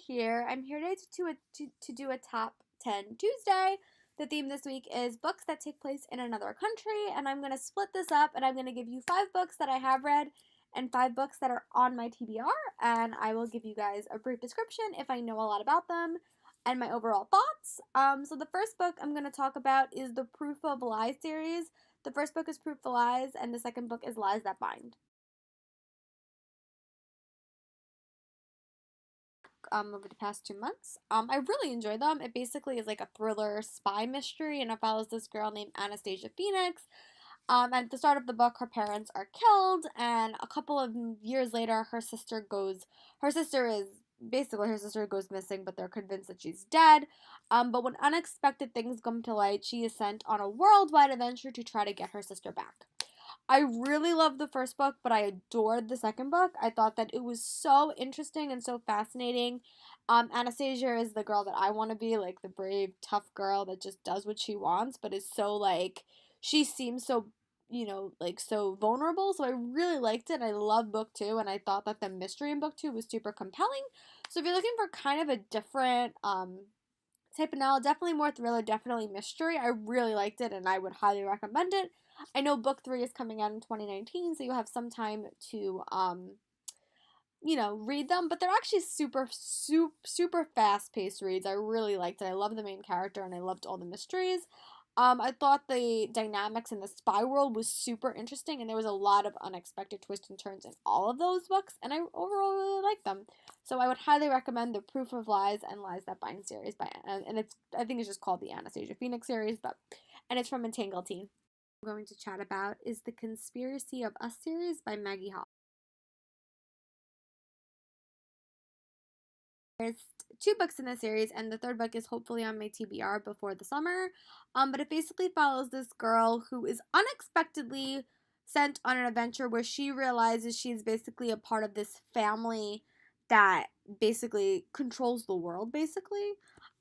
here. I'm here today to do a top 10 Tuesday. The theme this week is books that take place in another country, and I'm going to split this up and I'm going to give you 5 books that I have read and 5 books that are on my TBR, and I will give you guys a brief description if I know a lot about them and my overall thoughts. So the first book I'm going to talk about is the Proof of Lies series. The first book is Proof of Lies, and the second book is Lies That Bind. Over the past 2 months. I really enjoy them. It basically is like a thriller spy mystery, and it follows this girl named Anastasia Phoenix. And at the start of the book, her parents are killed, and a couple of years later, her sister goes missing, but they're convinced that she's dead. But when unexpected things come to light, she is sent on a worldwide adventure to try to get her sister back. I really loved the first book, but I adored the second book. I thought that it was so interesting and so fascinating. Anastasia is the girl that I want to be, like the brave, tough girl that just does what she wants, but is so like, she seems so, like so vulnerable. So I really liked it. I loved book 2, and I thought that the mystery in book 2 was super compelling. So if you're looking for kind of a different type of novel, definitely more thriller, definitely mystery, I really liked it, and I would highly recommend it. I know book 3 is coming out in 2019, so you have some time to, read them, but they're actually super fast-paced reads. I really liked it. I love the main character, and I loved all the mysteries. I thought the dynamics in the spy world was super interesting, and there was a lot of unexpected twists and turns in all of those books, and I overall really liked them. So I would highly recommend the Proof of Lies and Lies That Bind series and I think it's just called the Anastasia Phoenix series, and it's from Entangled Teen. I'm going to chat about is the Conspiracy of Us series by Maggie Hall. There's 2 books in the series, and the third book is hopefully on my TBR before the summer. But it basically follows this girl who is unexpectedly sent on an adventure where she realizes she's basically a part of this family that basically controls the world, basically.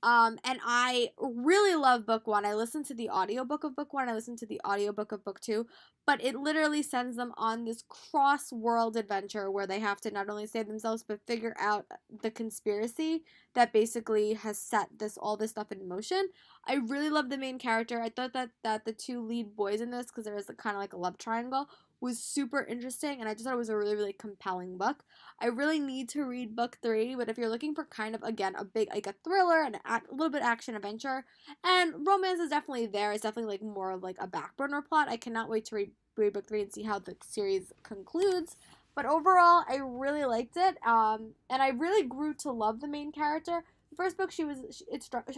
And I really love book 1. I listened to the audiobook of book 1, I listened to the audiobook of book 2, but it literally sends them on this cross-world adventure where they have to not only save themselves but figure out the conspiracy that basically has set all this stuff in motion. I really love the main character. I thought that the 2 lead boys in this, because there was kind of like a love triangle, was super interesting, and I just thought it was a really, really compelling book. I really need to read book 3, but if you're looking for kind of, again, a big, like a thriller and a little bit action adventure, and romance is definitely there. It's definitely like more of like a back burner plot. I cannot wait to read book 3 and see how the series concludes. But overall, I really liked it, and I really grew to love the main character. The first book,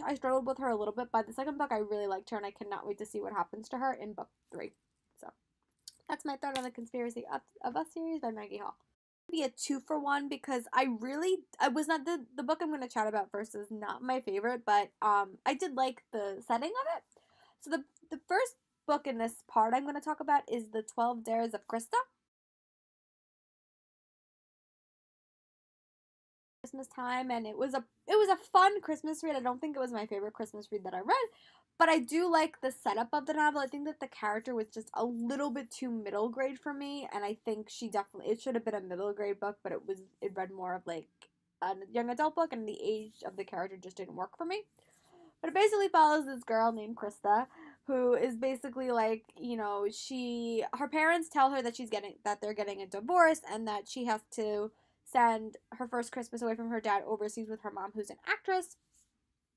I struggled with her a little bit. By the second book, I really liked her, and I cannot wait to see what happens to her in book 3. So that's my thought on the Conspiracy of Us series by Maggie Hall. Be a 2-for-1 because I was not the book I'm going to chat about first is not my favorite, but I did like the setting of it. So the first book in this part I'm going to talk about is The 12 Dares of Krista. Christmas time, and it was a fun Christmas read. I don't think it was my favorite Christmas read that I read, but I do like the setup of the novel. I think that the character was just a little bit too middle grade for me, and I think it should have been a middle grade book, but it read more of like a young adult book, and the age of the character just didn't work for me. But it basically follows this girl named Krista, who is basically like, her parents tell her that they're getting a divorce, and that she has to send her first Christmas away from her dad overseas with her mom, who's an actress.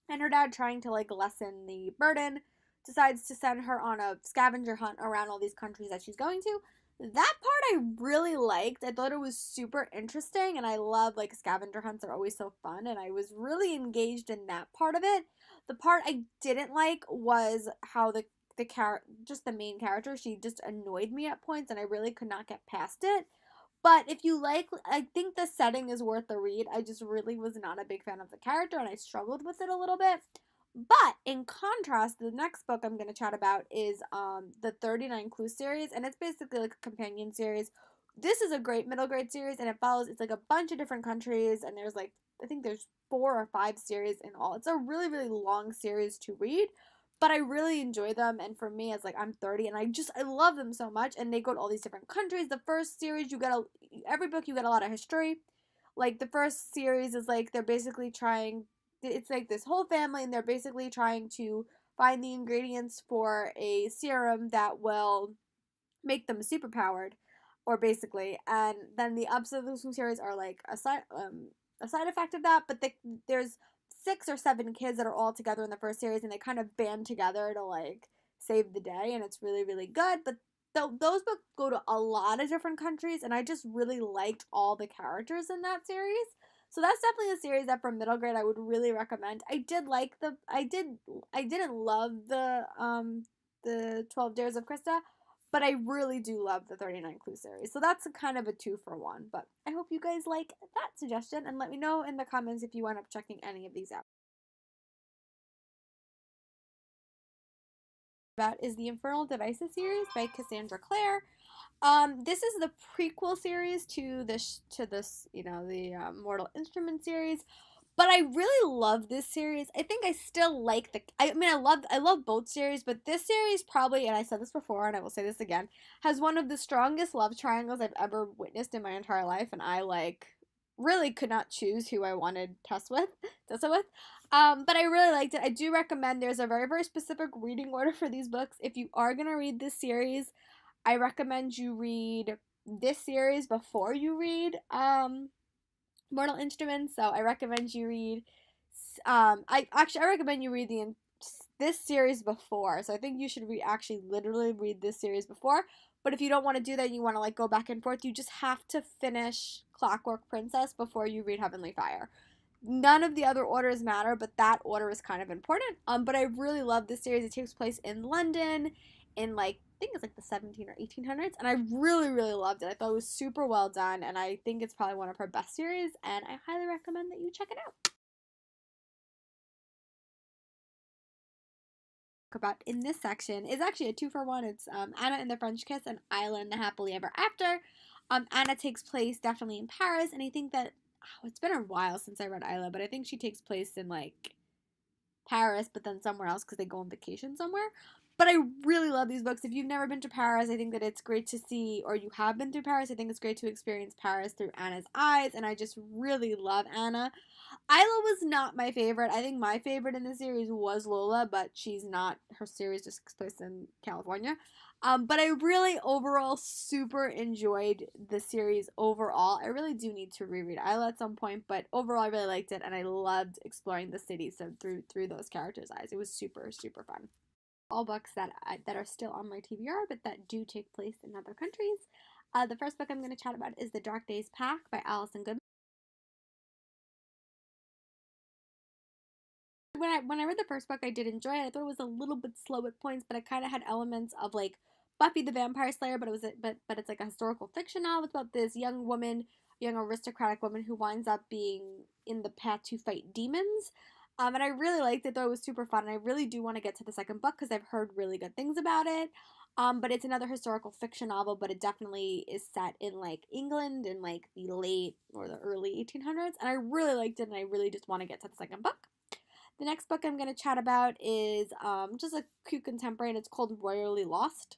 And her dad, trying to like lessen the burden, decides to send her on a scavenger hunt around all these countries that she's going to. That part I really liked. I thought it was super interesting, and I love like scavenger hunts are always so fun, and I was really engaged in that part of it. The part I didn't like was how the main character, she just annoyed me at points, and I really could not get past it. But if you like, I think the setting is worth the read. I just really was not a big fan of the character, and I struggled with it a little bit. But in contrast, the next book I'm going to chat about is the 39 Clues series, and it's basically like a companion series. This is a great middle grade series, and it's like a bunch of different countries, and I think there's 4 or 5 series in all. It's a really, really long series to read, but I really enjoy them, and for me, it's like I'm 30, and I love them so much, and they go to all these different countries. The first series, every book you get a lot of history, Like the first series is like they're basically trying, it's like this whole family and they're basically trying to find the ingredients for a serum that will make them superpowered, or basically, and then the episodes of the series are like a side effect of that. But there's 6 or 7 kids that are all together in the first series, and they kind of band together to like save the day, and it's really really good. But those books go to a lot of different countries, and I just really liked all the characters in that series. So that's definitely a series that for middle grade I would really recommend. I didn't love the 12 Dares of Krista, but I really do love the 39 Clue series. So that's a kind of a 2-for-1. But I hope you guys like that suggestion and let me know in the comments if you end up checking any of these out. That is the Infernal Devices series by Cassandra Clare. This is the prequel series to this, the Mortal Instruments series. But I really love this series. I think I still like I love both series, but this series probably, and I said this before and I will say this again, has one of the strongest love triangles I've ever witnessed in my entire life, and I like really could not choose who I wanted Tessa with. But I really liked it. I do recommend, there's a very, very specific reading order for these books. If you are gonna read this series, I recommend you read this series before you read Mortal Instruments. So I recommend you read. I recommend you read this series before. So I think you should actually literally read this series before. But if you don't want to do that, you want to like go back and forth, you just have to finish Clockwork Princess before you read Heavenly Fire. None of the other orders matter, but that order is kind of important. But I really love this series. It takes place in London in like, I think it's like the 17 or 1800s, and I really really loved it. I thought it was super well done, and I think it's probably one of her best series, and I highly recommend that you check it out. About in this section is actually a 2-for-1. It's Anna and the French Kiss and Isla and the Happily Ever After. Anna takes place definitely in Paris, and I think that it's been a while since I read Isla, but I think she takes place in like Paris, but then somewhere else because they go on vacation somewhere. But I really love these books. If you've never been to Paris, I think that it's great to see, or you have been through Paris, I think it's great to experience Paris through Anna's eyes, and I just really love Anna. Isla was not my favorite. I think my favorite in the series was Lola, but she's not. Her series just takes place in California. But I really overall super enjoyed the series overall. I really do need to reread Isla at some point, but overall I really liked it, and I loved exploring the city so through those characters' eyes. It was super super fun. All books that are still on my TBR, but that do take place in other countries. The first book I'm going to chat about is The Dark Days Pact by Alison Goodman. When I read the first book, I did enjoy it. I thought it was a little bit slow at points, but it kind of had elements of like Buffy the Vampire Slayer, but it's like a historical fiction novel. It's about this young woman, young aristocratic woman who winds up being in the path to fight demons. And I really liked it, though it was super fun. And I really do want to get to the second book because I've heard really good things about it. But it's another historical fiction novel, but it definitely is set in like England in like the late or the early 1800s. And I really liked it, and I really just want to get to the second book. The next book I'm going to chat about is just a cute contemporary, and it's called Royally Lost.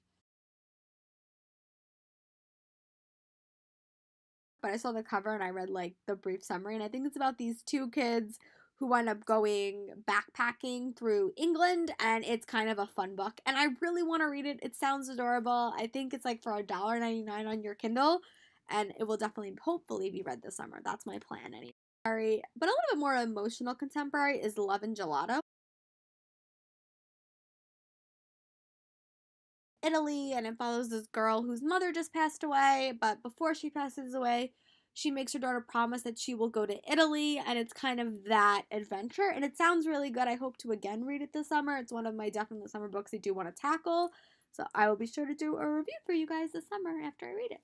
But I saw the cover and I read like the brief summary, and I think it's about these 2 kids who wind up going backpacking through England, and it's kind of a fun book. And I really want to read it. It sounds adorable. I think it's like for $1.99 on your Kindle, and it will definitely, hopefully, be read this summer. That's my plan anyway. Sorry, but a little bit more emotional contemporary is Love and Gelato. Italy, and it follows this girl whose mother just passed away, but before she passes away, she makes her daughter promise that she will go to Italy, and it's kind of that adventure, and it sounds really good. I hope to again read it this summer. It's one of my definite summer books I do want to tackle, so I will be sure to do a review for you guys this summer after I read it.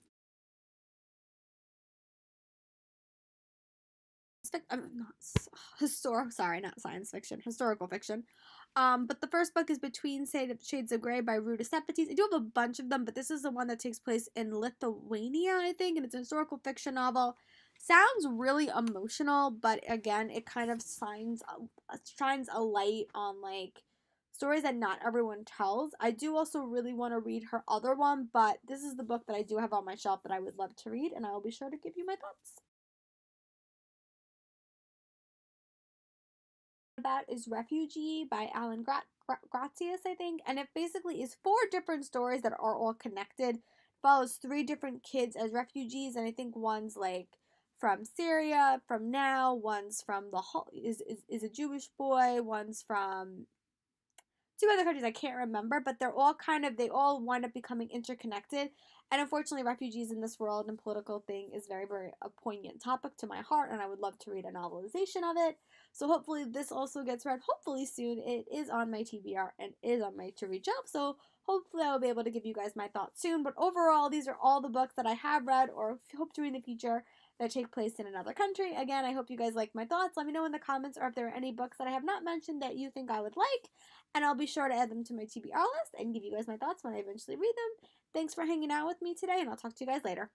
Not sorry, not science fiction, historical fiction. But the first book is Between Shades of Grey by Ruta Sepetys. I do have a bunch of them, but this is the one that takes place in Lithuania, I think, and it's a historical fiction novel. Sounds really emotional, but again, it kind of shines a light on like stories that not everyone tells. I do also really want to read her other one, but this is the book that I do have on my shelf that I would love to read, and I will be sure to give you my thoughts. That is Refugee by Alan Gratius, I think, and it basically is 4 different stories that are all connected. Follows 3 different kids as refugees, and I think one's like from Syria, from now, one's from is a Jewish boy, one's from 2 other countries I can't remember, but they all wind up becoming interconnected. And unfortunately, refugees in this world and political thing is very, very a poignant topic to my heart, and I would love to read a novelization of it. So hopefully this also gets read hopefully soon. It is on my TBR and is on my to read shelf, so hopefully I will be able to give you guys my thoughts soon. But overall, these are all the books that I have read or hope to read in the future that take place in another country. Again, I hope you guys like my thoughts. Let me know in the comments or if there are any books that I have not mentioned that you think I would like, and I'll be sure to add them to my TBR list and give you guys my thoughts when I eventually read them. Thanks for hanging out with me today, and I'll talk to you guys later.